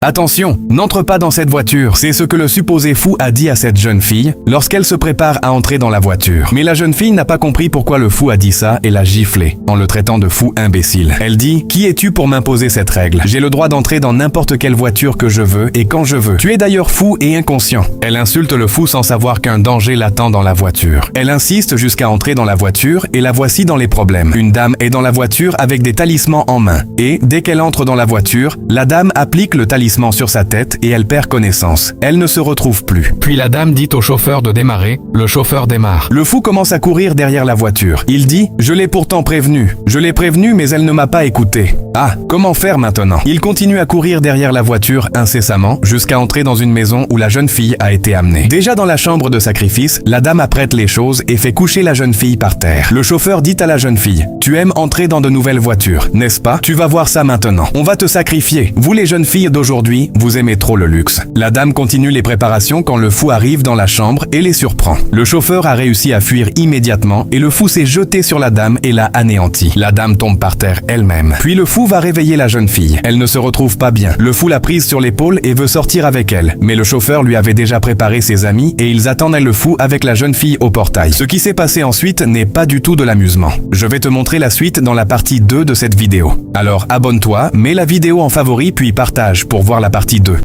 Attention, n'entre pas dans cette voiture, c'est ce que le supposé fou a dit à cette jeune fille lorsqu'elle se prépare à entrer dans la voiture. Mais la jeune fille n'a pas compris pourquoi le fou a dit ça et l'a giflé, en le traitant de fou imbécile. Elle dit « Qui es-tu pour m'imposer cette règle? J'ai le droit d'entrer dans n'importe quelle voiture que je veux et quand je veux. Tu es d'ailleurs fou et inconscient. » Elle insulte le fou sans savoir qu'un danger l'attend dans la voiture. Elle insiste jusqu'à entrer dans la voiture et la voici dans les problèmes. Une dame est dans la voiture avec des talismans en main. Et, dès qu'elle entre dans la voiture, la dame applique le talisman sur sa tête et elle perd connaissance. Elle ne se retrouve plus. Puis la dame dit au chauffeur de démarrer, le chauffeur démarre. Le fou commence à courir derrière la voiture. Il dit « Je l'ai pourtant prévenue. Je l'ai prévenue mais elle ne m'a pas écouté. Ah, comment faire maintenant ?» Il continue à courir derrière la voiture incessamment jusqu'à entrer dans une maison où la jeune fille a été amenée. Déjà dans la chambre de sacrifice, la dame apprête les choses et fait coucher la jeune fille par terre. Le chauffeur dit à la jeune fille « Tu aimes entrer dans de nouvelles voitures, n'est-ce pas? Tu vas voir ça maintenant. On va te sacrifier. Vous les jeunes filles d'aujourd'hui, vous aimez trop le luxe. » La dame continue les préparations quand le fou arrive dans la chambre et les surprend. Le chauffeur a réussi à fuir immédiatement et le fou s'est jeté sur la dame et l'a anéanti. La dame tombe par terre elle-même. Puis le fou va réveiller la jeune fille. Elle ne se retrouve pas bien. Le fou l'a prise sur l'épaule et veut sortir avec elle. Mais le chauffeur lui avait déjà préparé ses amis et ils attendaient le fou avec la jeune fille au portail. Ce qui s'est passé ensuite n'est pas du tout de l'amusement. Je vais te montrer la suite dans la partie 2 de cette vidéo. Alors abonne-toi, mets la vidéo en favori puis partage pour voir la partie 2.